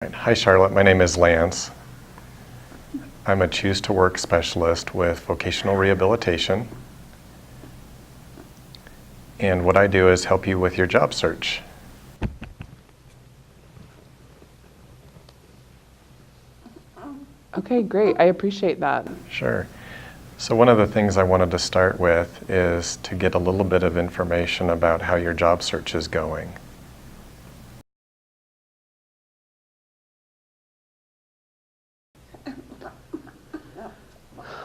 Hi Charlotte, my name is Lance. I'm a Choose to Work specialist with vocational rehabilitation. And what I do is help you with your job search. Okay, great. I appreciate that. Sure. So one of the things I wanted to start with is to get a little bit of information about how your job search is going.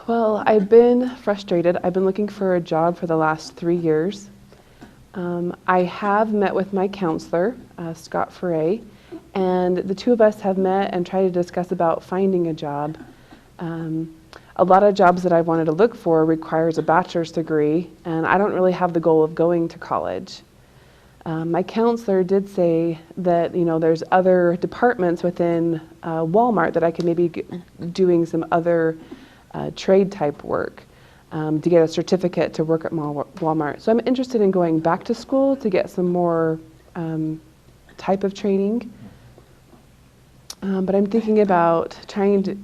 Well, I've been frustrated. I've been looking for a job for the last 3 years. I have met with my counselor, Scott Foray, and the two of us have met and tried to discuss about finding a job. A lot of jobs that I wanted to look for requires a bachelor's degree, and I don't really have the goal of going to college. My counselor did say that there's other departments within Walmart that I could maybe doing some other trade type work to get a certificate to work at Walmart. So I'm interested in going back to school to get some more type of training. But I'm thinking about trying to,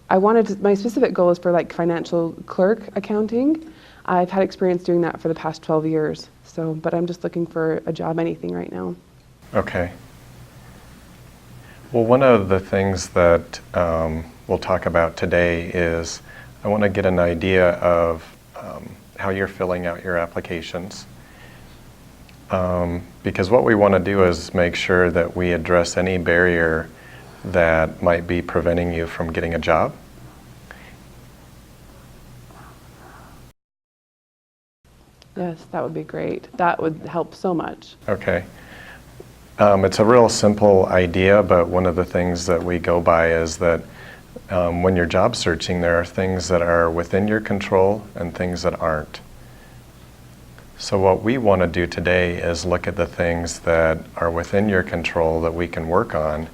my specific goal is for like financial clerk accounting. I've had experience doing that for the past 12 years. But I'm just looking for a job, anything right now. Okay. Well, one of the things that we'll talk about today is I want to get an idea of how you're filling out your applications. Because what we want to do is make sure that we address any barrier that might be preventing you from getting a job. Yes, that would be great. That would help so much. Okay. It's a real simple idea, but one of the things that we go by is that when you're job searching, there are things that are within your control and things that aren't. So what we want to do today is look at the things that are within your control that we can work on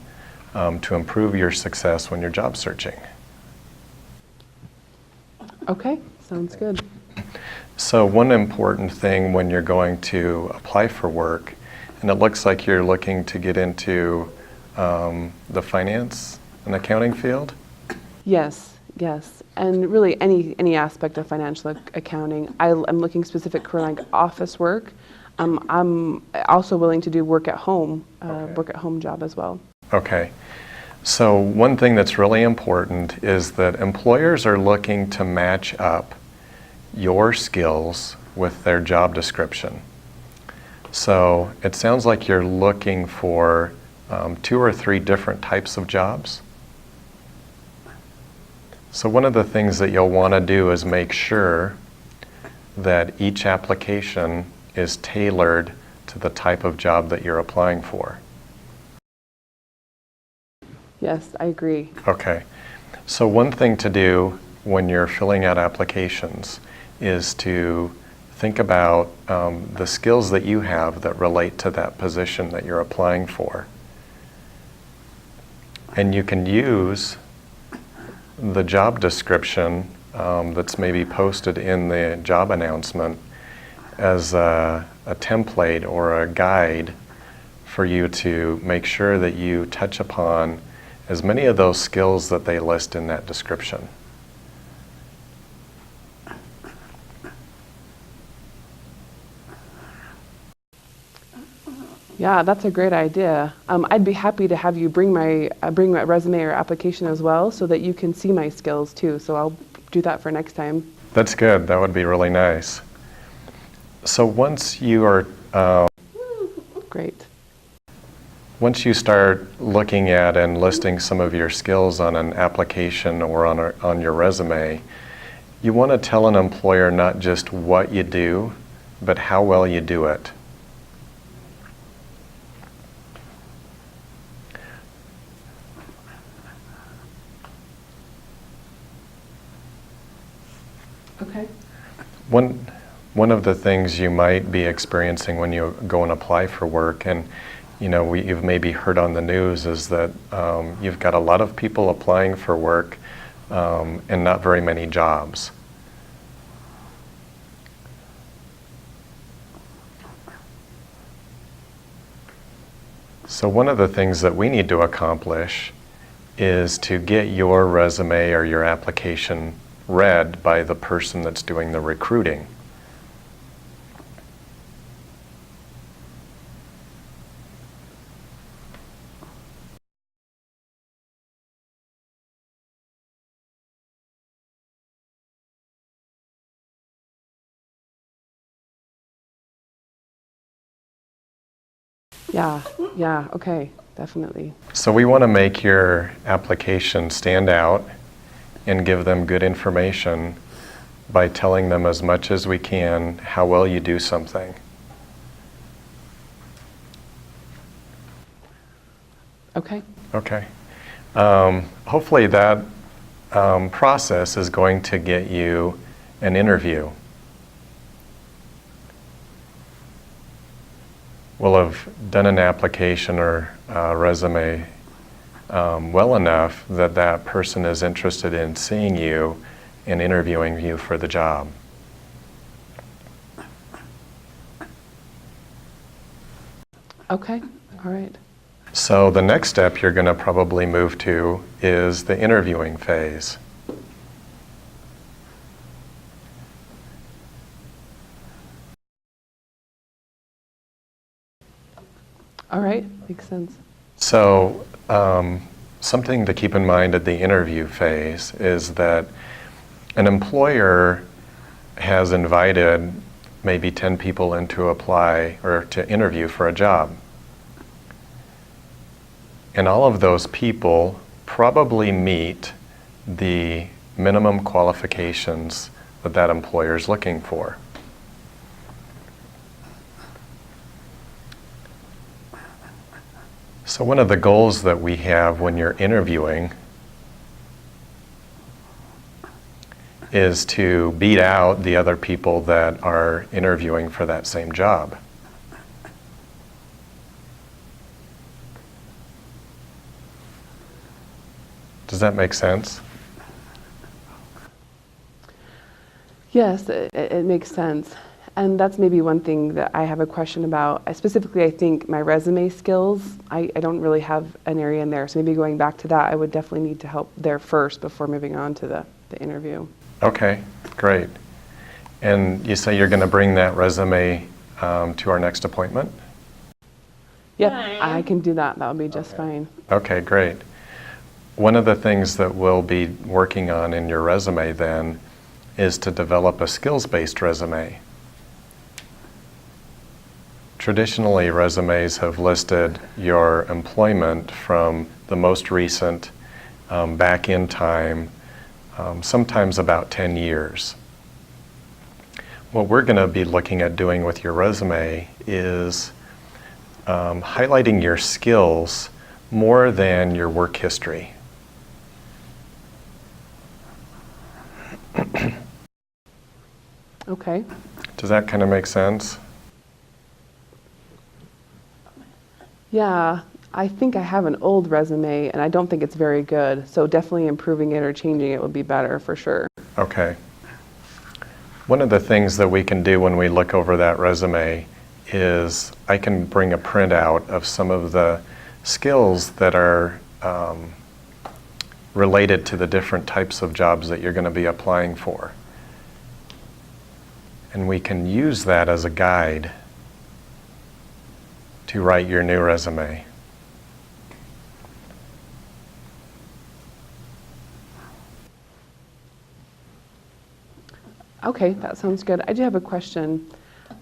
to improve your success when you're job searching. Okay, sounds good. So one important thing when you're going to apply for work, and it looks like you're looking to get into the finance and accounting field? Yes, and really any aspect of financial accounting. I'm looking specific for like office work. I'm also willing to do work at home job as well. Okay. So one thing that's really important is that employers are looking to match up your skills with their job description. So it sounds like you're looking for 2 or 3 different types of jobs. So one of the things that you'll want to do is make sure that each application is tailored to the type of job that you're applying for. Yes, I agree. Okay. So one thing to do when you're filling out applications is to think about the skills that you have that relate to that position that you're applying for. And you can use the job description that's maybe posted in the job announcement as a template or a guide for you to make sure that you touch upon as many of those skills that they list in that description. Yeah, that's a great idea. I'd be happy to have you bring my resume or application as well so that you can see my skills too. So I'll do that for next time. That's good. That would be really nice. So once you are Great. Once you start looking at and listing some of your skills on an application or on your resume, you want to tell an employer not just what you do, but how well you do it. Okay. One of the things you might be experiencing when you go and apply for work, and you've maybe heard on the news, is that you've got a lot of people applying for work and not very many jobs. So one of the things that we need to accomplish is to get your resume or your application read by the person that's doing the recruiting. Yeah, okay, definitely. So we want to make your application stand out and give them good information by telling them as much as we can how well you do something. Okay. Okay. Hopefully that process is going to get you an interview. We'll have done an application or resume well enough that that person is interested in seeing you and interviewing you for the job. Okay, all right. So the next step you're going to probably move to is the interviewing phase. All right, makes sense. So something to keep in mind at the interview phase is that an employer has invited maybe 10 people in to apply or to interview for a job. And all of those people probably meet the minimum qualifications that that employer is looking for. So one of the goals that we have when you're interviewing is to beat out the other people that are interviewing for that same job. Does that make sense? Yes, it makes sense. And that's maybe one thing that I have a question about. Specifically, I think my resume skills, I don't really have an area in there. So maybe going back to that, I would definitely need to help there first before moving on to the interview. Okay, great. And you say you're going to bring that resume to our next appointment? Yep, I can do that. That would be just fine. Okay, great. One of the things that we'll be working on in your resume then is to develop a skills-based resume. Traditionally, resumes have listed your employment from the most recent back in time, sometimes about 10 years. What we're going to be looking at doing with your resume is highlighting your skills more than your work history. Okay. Does that kind of make sense? Yeah, I think I have an old resume and I don't think it's very good. So definitely improving it or changing it would be better for sure. Okay. One of the things that we can do when we look over that resume is I can bring a printout of some of the skills that are related to the different types of jobs that you're going to be applying for. And we can use that as a guide to write your new resume. Okay, that sounds good. I do have a question.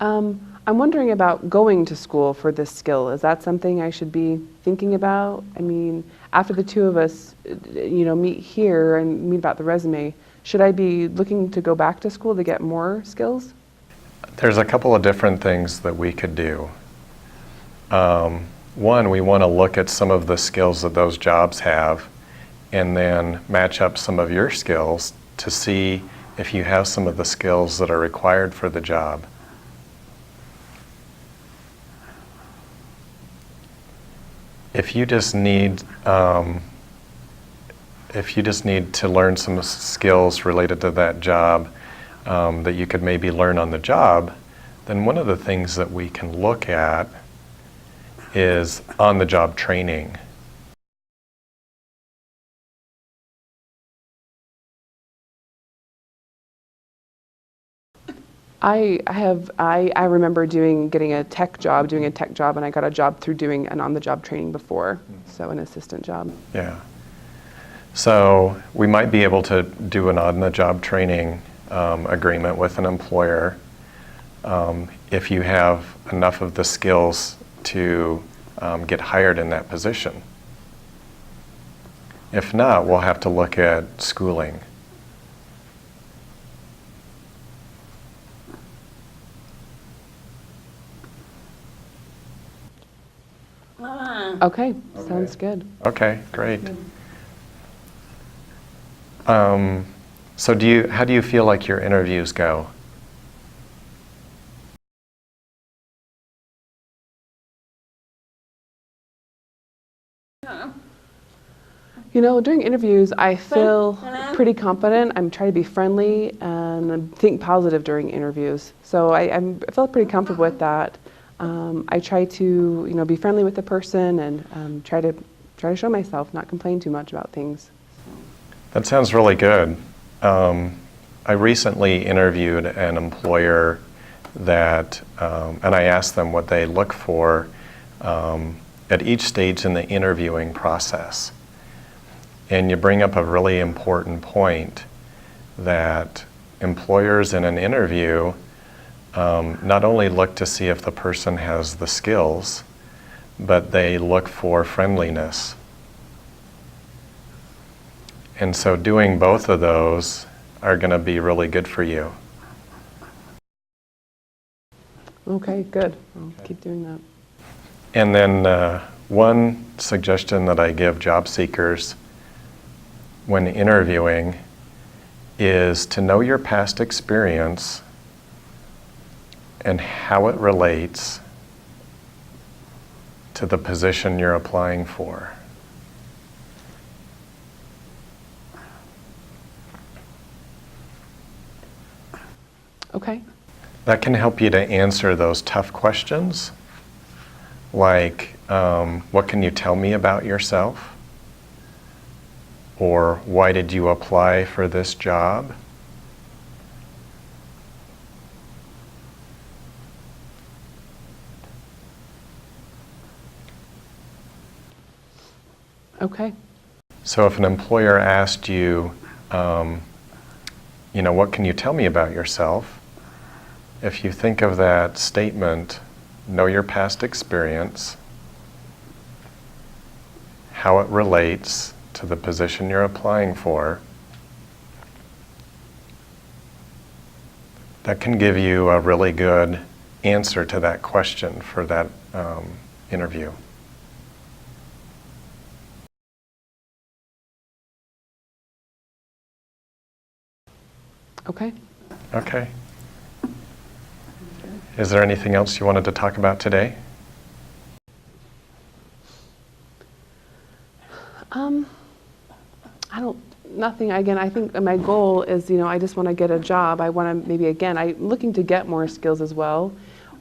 I'm wondering about going to school for this skill. Is that something I should be thinking about? I mean, after the two of us, meet here and meet about the resume, should I be looking to go back to school to get more skills? There's a couple of different things that we could do. One, we want to look at some of the skills that those jobs have and then match up some of your skills to see if you have some of the skills that are required for the job. If you just need to learn some skills related to that job that you could maybe learn on the job, then one of the things that we can look at is on-the-job training. I remember getting a tech job, and I got a job through doing an on-the-job training before, so an assistant job. Yeah. So we might be able to do an on-the-job training agreement with an employer if you have enough of the skills to get hired in that position. If not, we'll have to look at schooling. Okay, sounds good. Okay, great. So how do you feel like your interviews go? You know, during interviews, I feel pretty confident. I'm trying to be friendly and think positive during interviews. So I feel pretty comfortable with that. I try to, be friendly with the person and try to show myself, not complain too much about things. That sounds really good. I recently interviewed an employer that, and I asked them what they look for at each stage in the interviewing process. And you bring up a really important point that employers in an interview not only look to see if the person has the skills, but they look for friendliness. And so doing both of those are going to be really good for you. Okay, good. I'll keep doing that. And then one suggestion that I give job seekers when interviewing is to know your past experience and how it relates to the position you're applying for. Okay. That can help you to answer those tough questions, like what can you tell me about yourself? Or why did you apply for this job? Okay. So if an employer asked you, what can you tell me about yourself? If you think of that statement, know your past experience, how it relates to the position you're applying for, that can give you a really good answer to that question for that interview. Okay. Okay. Is there anything else you wanted to talk about today? Nothing. Again, I think my goal is, I just want to get a job. I want to I'm looking to get more skills as well,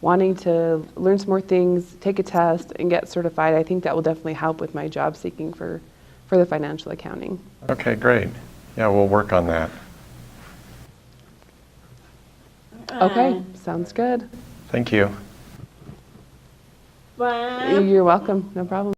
wanting to learn some more things, take a test, and get certified. I think that will definitely help with my job seeking for the financial accounting. Okay, great. Yeah, we'll work on that. Okay, sounds good. Thank you. You're welcome. No problem.